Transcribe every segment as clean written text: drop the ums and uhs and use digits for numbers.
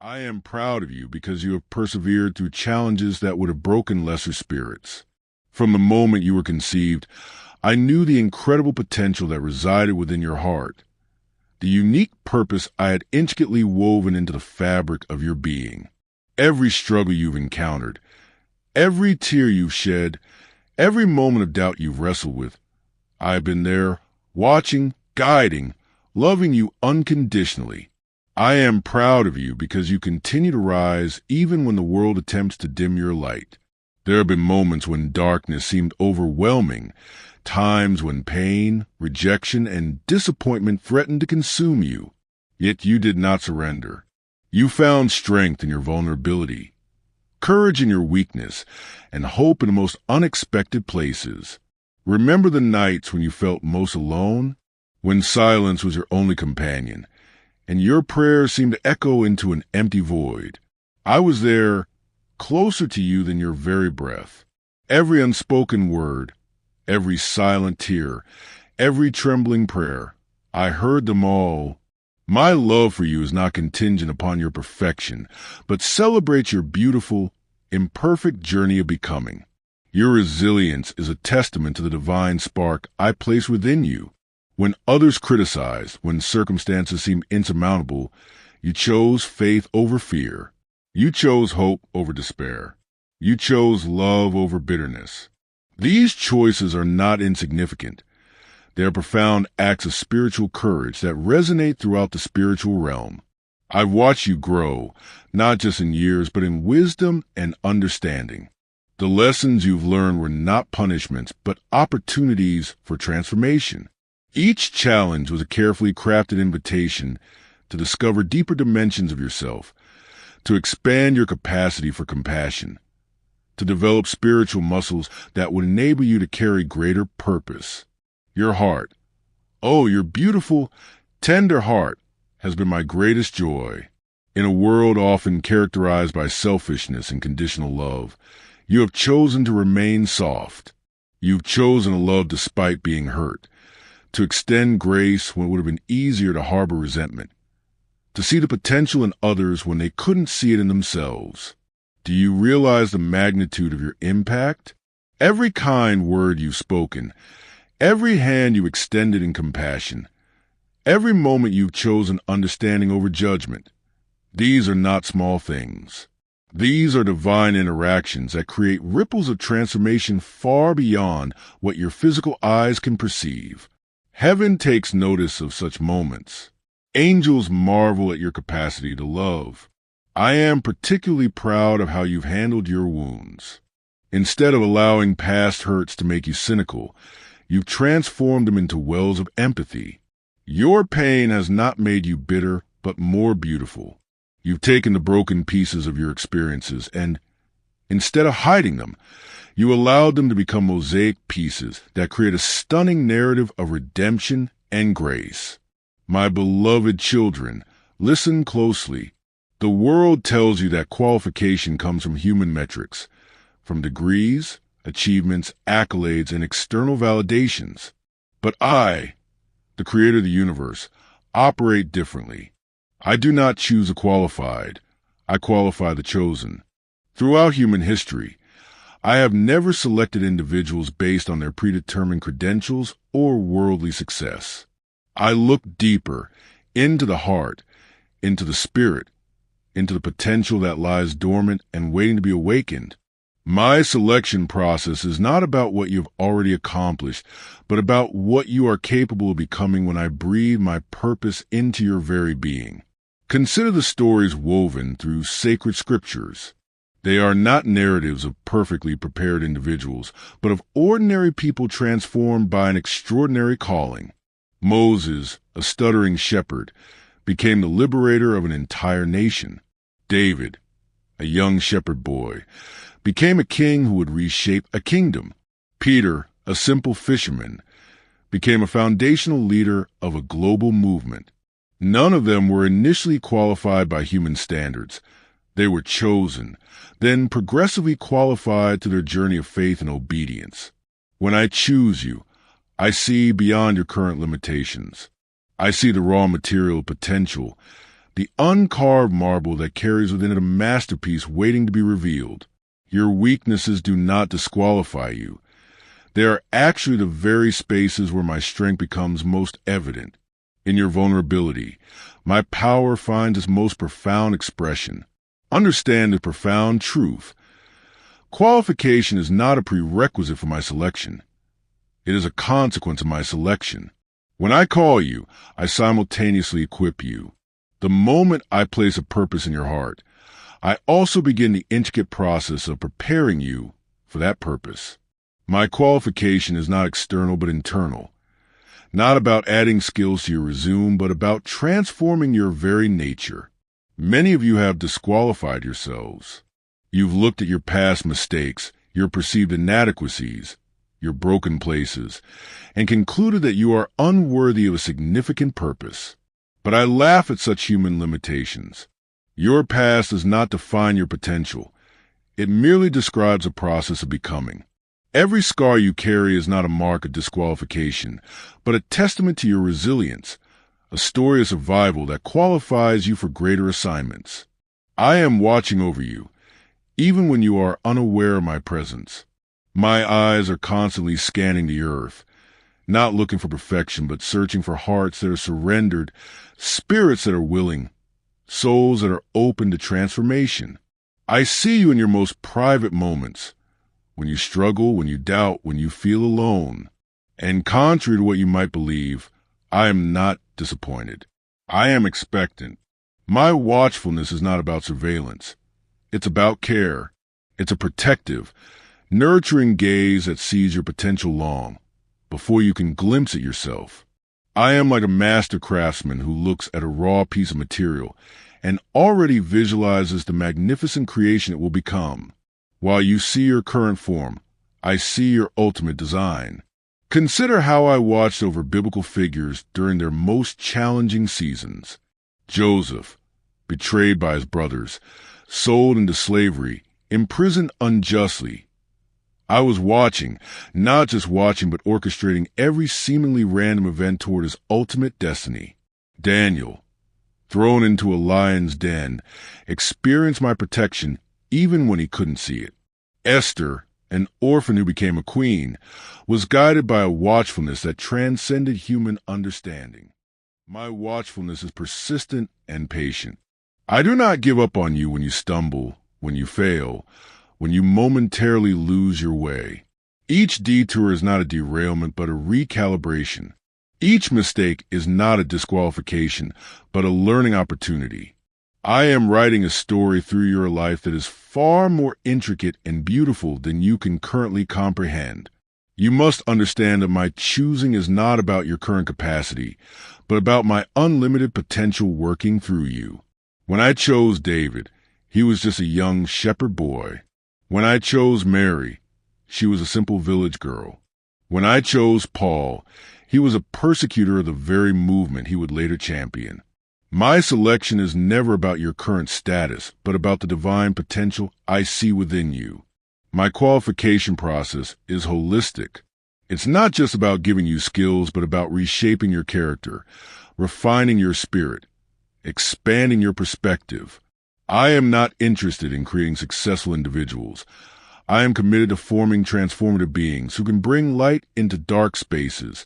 I am proud of you because you have persevered through challenges that would have broken lesser spirits. From the moment you were conceived, I knew the incredible potential that resided within your heart, the unique purpose I had intricately woven into the fabric of your being. Every struggle you've encountered, every tear you've shed, every moment of doubt you've wrestled with, I have been there, watching, guiding, loving you unconditionally. I am proud of you because you continue to rise even when the world attempts to dim your light. There have been moments when darkness seemed overwhelming, times when pain, rejection, and disappointment threatened to consume you. Yet you did not surrender. You found strength in your vulnerability, courage in your weakness, and hope in the most unexpected places. Remember the nights when you felt most alone, when silence was your only companion, and your prayers seemed to echo into an empty void. I was there, closer to you than your very breath. Every unspoken word, every silent tear, every trembling prayer, I heard them all. My love for you is not contingent upon your perfection, but celebrates your beautiful, imperfect journey of becoming. Your resilience is a testament to the divine spark I place within you. When others criticized, when circumstances seemed insurmountable, you chose faith over fear. You chose hope over despair. You chose love over bitterness. These choices are not insignificant. They are profound acts of spiritual courage that resonate throughout the spiritual realm. I've watched you grow, not just in years, but in wisdom and understanding. The lessons you've learned were not punishments, but opportunities for transformation. Each challenge was a carefully crafted invitation to discover deeper dimensions of yourself, to expand your capacity for compassion, to develop spiritual muscles that would enable you to carry greater purpose. Your heart, oh, your beautiful, tender heart, has been my greatest joy. In a world often characterized by selfishness and conditional love, you have chosen to remain soft. You've chosen to love despite being hurt, to extend grace when it would have been easier to harbor resentment, to see the potential in others when they couldn't see it in themselves. Do you realize the magnitude of your impact? Every kind word you've spoken, every hand you extended in compassion, every moment you've chosen understanding over judgment, these are not small things. These are divine interactions that create ripples of transformation far beyond what your physical eyes can perceive. Heaven takes notice of such moments. Angels marvel at your capacity to love. I am particularly proud of how you've handled your wounds. Instead of allowing past hurts to make you cynical, you've transformed them into wells of empathy. Your pain has not made you bitter, but more beautiful. You've taken the broken pieces of your experiences and, instead of hiding them, you allowed them to become mosaic pieces that create a stunning narrative of redemption and grace. My beloved children, listen closely. The world tells you that qualification comes from human metrics, from degrees, achievements, accolades, and external validations. But I, the creator of the universe, operate differently. I do not choose the qualified. I qualify the chosen. Throughout human history, I have never selected individuals based on their predetermined credentials or worldly success. I look deeper into the heart, into the spirit, into the potential that lies dormant and waiting to be awakened. My selection process is not about what you've already accomplished, but about what you are capable of becoming when I breathe my purpose into your very being. Consider the stories woven through sacred scriptures. They are not narratives of perfectly prepared individuals, but of ordinary people transformed by an extraordinary calling. Moses, a stuttering shepherd, became the liberator of an entire nation. David, a young shepherd boy, became a king who would reshape a kingdom. Peter, a simple fisherman, became a foundational leader of a global movement. None of them were initially qualified by human standards. They were chosen, then progressively qualified to their journey of faith and obedience. When I choose you, I see beyond your current limitations. I see the raw material potential, the uncarved marble that carries within it a masterpiece waiting to be revealed. Your weaknesses do not disqualify you. They are actually the very spaces where my strength becomes most evident. In your vulnerability, my power finds its most profound expression. Understand the profound truth. Qualification is not a prerequisite for my selection. It is a consequence of my selection. When I call you, I simultaneously equip you. The moment I place a purpose in your heart, I also begin the intricate process of preparing you for that purpose. My qualification is not external but internal, not about adding skills to your resume, but about transforming your very nature. Many of you have disqualified yourselves. You've looked at your past mistakes, your perceived inadequacies, your broken places, and concluded that you are unworthy of a significant purpose. But I laugh at such human limitations. Your past does not define your potential. It merely describes a process of becoming. Every scar you carry is not a mark of disqualification, but a testament to your resilience, a story of survival that qualifies you for greater assignments. I am watching over you, even when you are unaware of my presence. My eyes are constantly scanning the earth, not looking for perfection, but searching for hearts that are surrendered, spirits that are willing, souls that are open to transformation. I see you in your most private moments, when you struggle, when you doubt, when you feel alone. And contrary to what you might believe, I am not disappointed. I am expectant. My watchfulness is not about surveillance. It's about care. It's a protective, nurturing gaze that sees your potential long before you can glimpse it yourself. I am like a master craftsman who looks at a raw piece of material and already visualizes the magnificent creation it will become. While you see your current form, I see your ultimate design. Consider how I watched over biblical figures during their most challenging seasons. Joseph, betrayed by his brothers, sold into slavery, imprisoned unjustly. I was watching, not just watching, but orchestrating every seemingly random event toward his ultimate destiny. Daniel, thrown into a lion's den, experienced my protection even when he couldn't see it. Esther, an orphan who became a queen, was guided by a watchfulness that transcended human understanding. My watchfulness is persistent and patient. I do not give up on you when you stumble, when you fail, when you momentarily lose your way. Each detour is not a derailment, but a recalibration. Each mistake is not a disqualification, but a learning opportunity. I am writing a story through your life that is far more intricate and beautiful than you can currently comprehend. You must understand that my choosing is not about your current capacity, but about my unlimited potential working through you. When I chose David, he was just a young shepherd boy. When I chose Mary, she was a simple village girl. When I chose Paul, he was a persecutor of the very movement he would later champion. My selection is never about your current status, but about the divine potential I see within you. My qualification process is holistic. It's not just about giving you skills, but about reshaping your character, refining your spirit, expanding your perspective. I am not interested in creating successful individuals. I am committed to forming transformative beings who can bring light into dark spaces,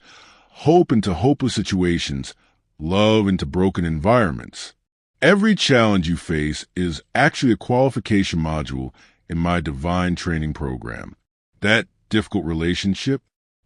hope into hopeless situations, love into broken environments. Every challenge you face is actually a qualification module in my divine training program. That difficult relationship,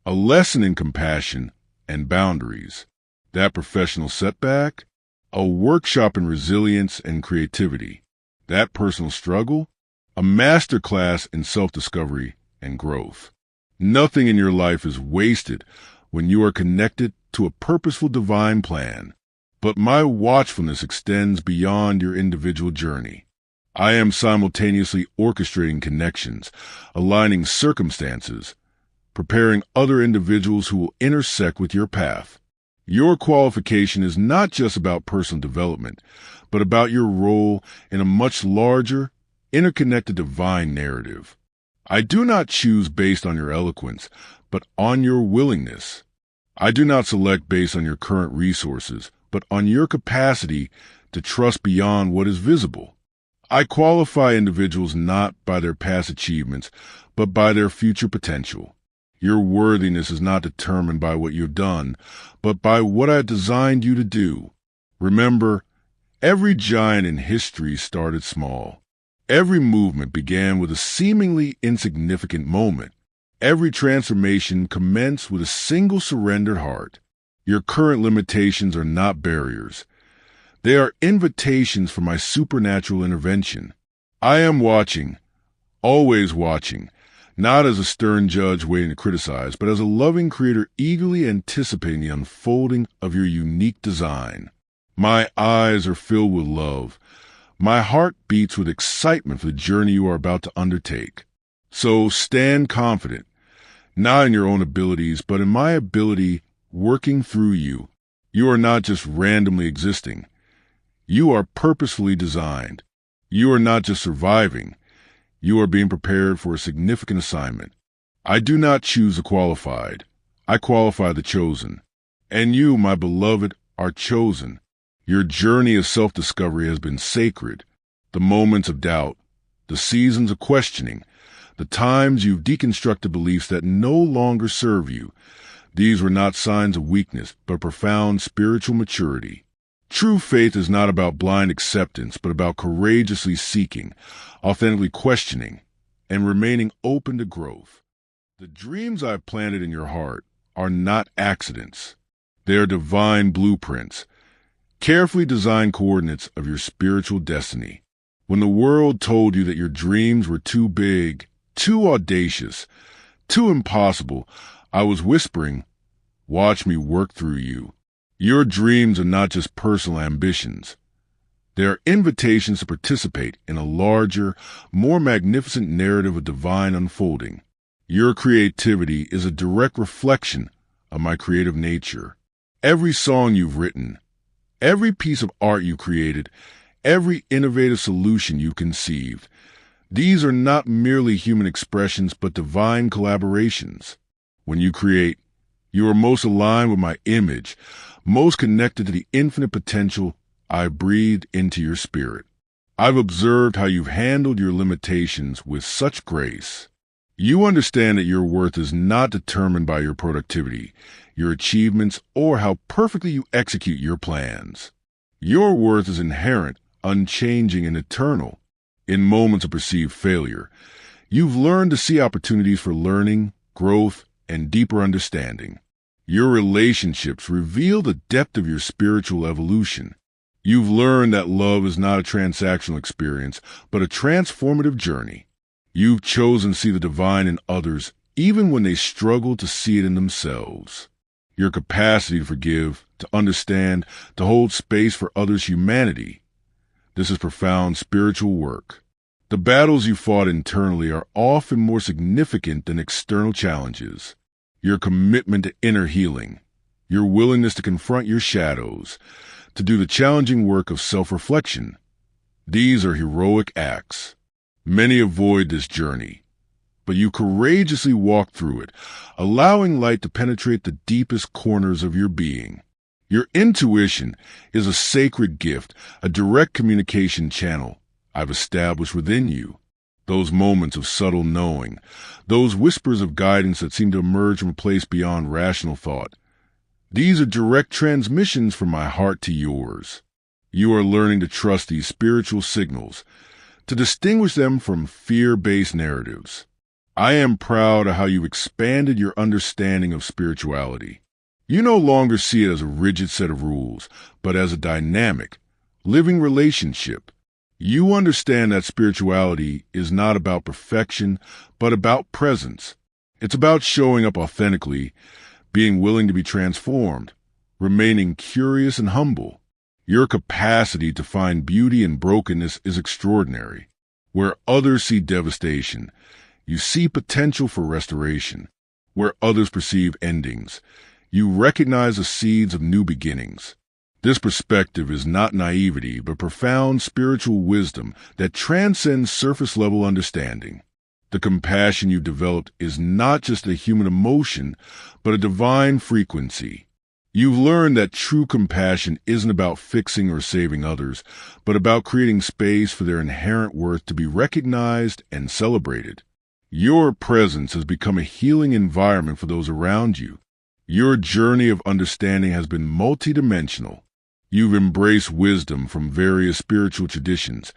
a lesson in compassion and boundaries. That professional setback, a workshop in resilience and creativity. That personal struggle, a masterclass in self-discovery and growth. Nothing in your life is wasted when you are connected to a purposeful divine plan. But my watchfulness extends beyond your individual journey. I am simultaneously orchestrating connections, aligning circumstances, preparing other individuals who will intersect with your path. Your qualification is not just about personal development, but about your role in a much larger, interconnected divine narrative. I do not choose based on your eloquence, but on your willingness. I do not select based on your current resources, but on your capacity to trust beyond what is visible. I qualify individuals not by their past achievements, but by their future potential. Your worthiness is not determined by what you've done, but by what I designed you to do. Remember, every giant in history started small. Every movement began with a seemingly insignificant moment. Every transformation commenced with a single surrendered heart. Your current limitations are not barriers. They are invitations for my supernatural intervention. I am watching, always watching, not as a stern judge waiting to criticize, but as a loving creator eagerly anticipating the unfolding of your unique design. My eyes are filled with love. My heart beats with excitement for the journey you are about to undertake. So stand confident, not in your own abilities, but in my ability working through you. You are not just randomly existing. You are purposefully designed. You are not just surviving. You are being prepared for a significant assignment. I do not choose the qualified. I qualify the chosen. And you, my beloved, are chosen. Your journey of self-discovery has been sacred. The moments of doubt, the seasons of questioning, the times you've deconstructed beliefs that no longer serve you, these were not signs of weakness, but profound spiritual maturity. True faith is not about blind acceptance, but about courageously seeking, authentically questioning, and remaining open to growth. The dreams I've planted in your heart are not accidents. They are divine blueprints, carefully designed coordinates of your spiritual destiny. When the world told you that your dreams were too big, too audacious, too impossible, I was whispering, watch me work through you. Your dreams are not just personal ambitions. They are invitations to participate in a larger, more magnificent narrative of divine unfolding. Your creativity is a direct reflection of my creative nature. Every song you've written, every piece of art you created, every innovative solution you conceived, these are not merely human expressions but divine collaborations. When you create, you are most aligned with my image, most connected to the infinite potential I breathed into your spirit. I've observed how you've handled your limitations with such grace. You understand that your worth is not determined by your productivity, your achievements, or how perfectly you execute your plans. Your worth is inherent, unchanging, and eternal. In moments of perceived failure, you've learned to see opportunities for learning, growth, and deeper understanding. Your relationships reveal the depth of your spiritual evolution. You've learned that love is not a transactional experience, but a transformative journey. You've chosen to see the divine in others, even when they struggle to see it in themselves. Your capacity to forgive, to understand, to hold space for others' humanity. This is profound spiritual work. The battles you fought internally are often more significant than external challenges. Your commitment to inner healing, your willingness to confront your shadows, to do the challenging work of self-reflection. These are heroic acts. Many avoid this journey, but you courageously walk through it, allowing light to penetrate the deepest corners of your being. Your intuition is a sacred gift, a direct communication channel I've established within you. Those moments of subtle knowing, those whispers of guidance that seem to emerge from a place beyond rational thought. These are direct transmissions from my heart to yours. You are learning to trust these spiritual signals, to distinguish them from fear-based narratives. I am proud of how you've expanded your understanding of spirituality. You no longer see it as a rigid set of rules, but as a dynamic, living relationship. You understand that spirituality is not about perfection, but about presence. It's about showing up authentically, being willing to be transformed, remaining curious and humble. Your capacity to find beauty in brokenness is extraordinary. Where others see devastation, you see potential for restoration. Where others perceive endings, you recognize the seeds of new beginnings. This perspective is not naivety, but profound spiritual wisdom that transcends surface-level understanding. The compassion you've developed is not just a human emotion, but a divine frequency. You've learned that true compassion isn't about fixing or saving others, but about creating space for their inherent worth to be recognized and celebrated. Your presence has become a healing environment for those around you. Your journey of understanding has been multidimensional. You've embraced wisdom from various spiritual traditions,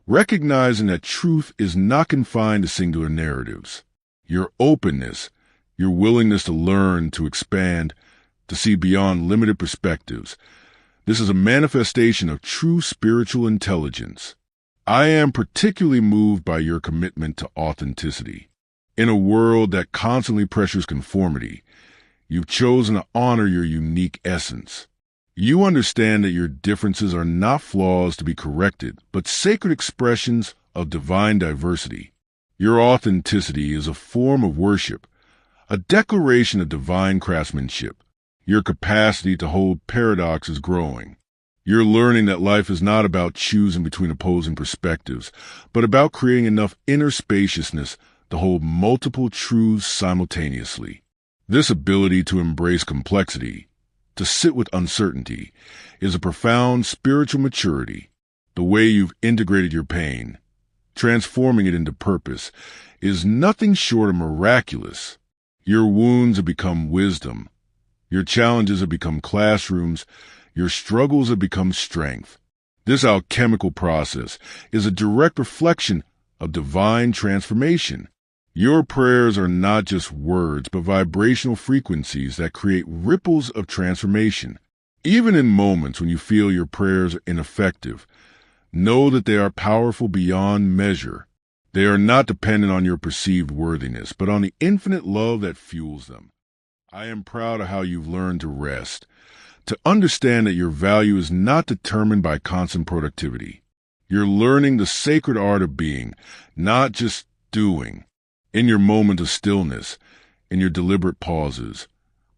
recognizing that truth is not confined to singular narratives. Your openness, your willingness to learn, to expand, to see beyond limited perspectives. This is a manifestation of true spiritual intelligence. I am particularly moved by your commitment to authenticity. In a world that constantly pressures conformity, you've chosen to honor your unique essence. You understand that your differences are not flaws to be corrected, but sacred expressions of divine diversity. Your authenticity is a form of worship, a declaration of divine craftsmanship. Your capacity to hold paradox is growing. You're learning that life is not about choosing between opposing perspectives, but about creating enough inner spaciousness to hold multiple truths simultaneously. This ability to embrace complexity, to sit with uncertainty, is a profound spiritual maturity. The way you've integrated your pain, transforming it into purpose, is nothing short of miraculous. Your wounds have become wisdom. Your challenges have become classrooms. Your struggles have become strength. This alchemical process is a direct reflection of divine transformation. Your prayers are not just words, but vibrational frequencies that create ripples of transformation. Even in moments when you feel your prayers are ineffective, know that they are powerful beyond measure. They are not dependent on your perceived worthiness, but on the infinite love that fuels them. I am proud of how you've learned to rest, to understand that your value is not determined by constant productivity. You're learning the sacred art of being, not just doing. In your moment of stillness, in your deliberate pauses,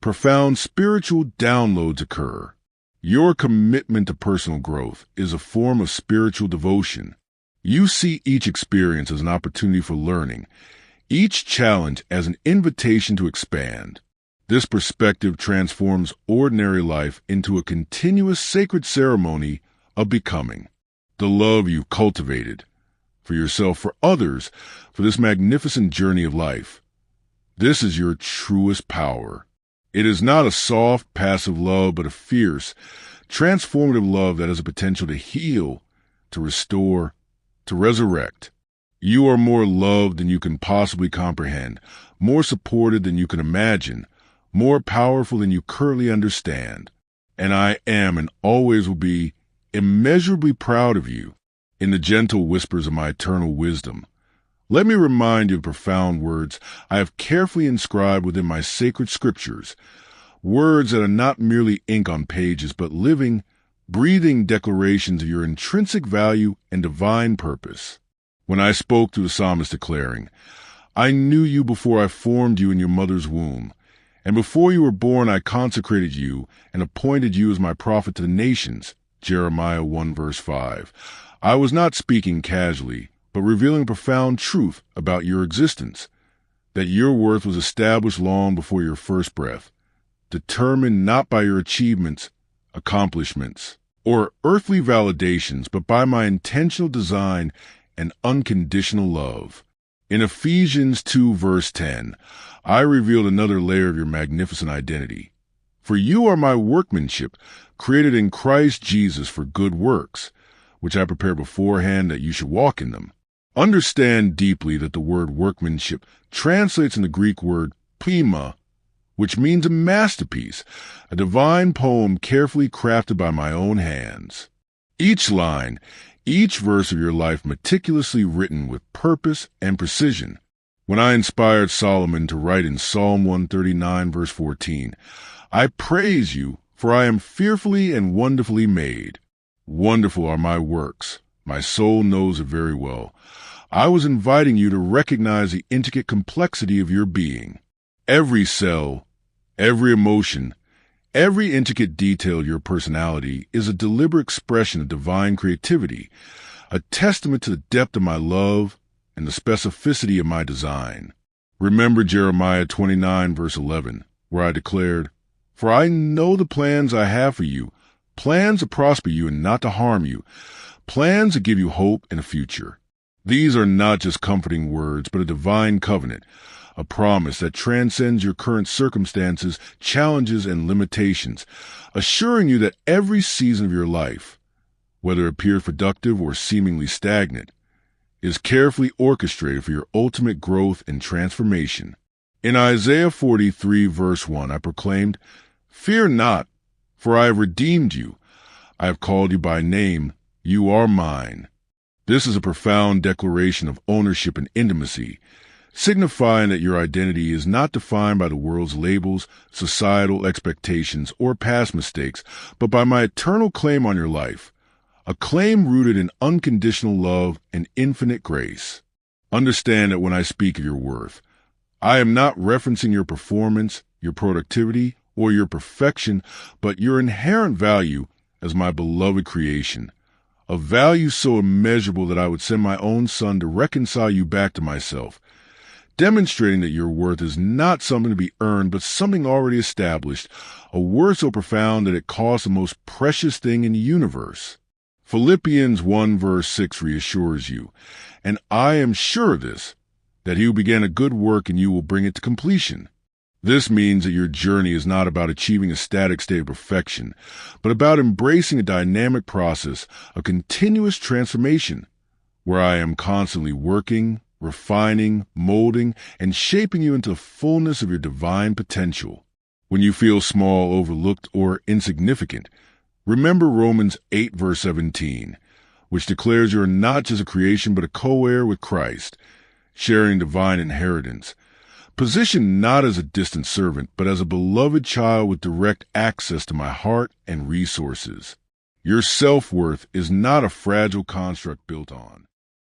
profound spiritual downloads occur. Your commitment to personal growth is a form of spiritual devotion. You see each experience as an opportunity for learning, each challenge as an invitation to expand. This perspective transforms ordinary life into a continuous sacred ceremony of becoming. The love you've cultivated, for yourself, for others, for this magnificent journey of life. This is your truest power. It is not a soft, passive love, but a fierce, transformative love that has a potential to heal, to restore, to resurrect. You are more loved than you can possibly comprehend, more supported than you can imagine, more powerful than you currently understand. And I am and always will be immeasurably proud of you. In the gentle whispers of my eternal wisdom, let me remind you of profound words I have carefully inscribed within my sacred scriptures, words that are not merely ink on pages, but living, breathing declarations of your intrinsic value and divine purpose. When I spoke to the psalmist declaring, I knew you before I formed you in your mother's womb, and before you were born I consecrated you and appointed you as my prophet to the nations, Jeremiah 1 verse 5. I was not speaking casually, but revealing profound truth about your existence, that your worth was established long before your first breath, determined not by your achievements, accomplishments, or earthly validations, but by my intentional design and unconditional love. In Ephesians 2 verse 10, I revealed another layer of your magnificent identity. For you are my workmanship, created in Christ Jesus for good works, which I prepared beforehand that you should walk in them. Understand deeply that the word workmanship translates in the Greek word poema, which means a masterpiece, a divine poem carefully crafted by my own hands. Each line, each verse of your life meticulously written with purpose and precision. When I inspired Solomon to write in Psalm 139 verse 14, I praise you, for I am fearfully and wonderfully made. Wonderful are my works. My soul knows it very well. I was inviting you to recognize the intricate complexity of your being. Every cell, every emotion, every intricate detail of your personality is a deliberate expression of divine creativity, a testament to the depth of my love and the specificity of my design. Remember Jeremiah 29 verse 11, where I declared, For I know the plans I have for you, plans to prosper you and not to harm you, plans to give you hope and a future. These are not just comforting words, but a divine covenant, a promise that transcends your current circumstances, challenges, and limitations, assuring you that every season of your life, whether it appears productive or seemingly stagnant, is carefully orchestrated for your ultimate growth and transformation. In Isaiah 43, verse 1, I proclaimed, "Fear not, for I have redeemed you. I have called you by name. You are mine." This is a profound declaration of ownership and intimacy, signifying that your identity is not defined by the world's labels, societal expectations, or past mistakes, but by my eternal claim on your life, a claim rooted in unconditional love and infinite grace. Understand that when I speak of your worth, I am not referencing your performance, your productivity, or your perfection, but your inherent value as my beloved creation, a value so immeasurable that I would send my own son to reconcile you back to myself, demonstrating that your worth is not something to be earned, but something already established, a worth so profound that it costs the most precious thing in the universe. Philippians 1 verse 6 reassures you, and I am sure of this, that he who began a good work in you will bring it to completion. This means that your journey is not about achieving a static state of perfection, but about embracing a dynamic process, a continuous transformation, where I am constantly working, refining, molding, and shaping you into the fullness of your divine potential. When you feel small, overlooked, or insignificant, remember Romans 8 verse 17, which declares you are not just a creation but a co-heir with Christ, sharing divine inheritance, positioned not as a distant servant but as a beloved child with direct access to my heart and resources. Your self-worth is not a fragile construct built on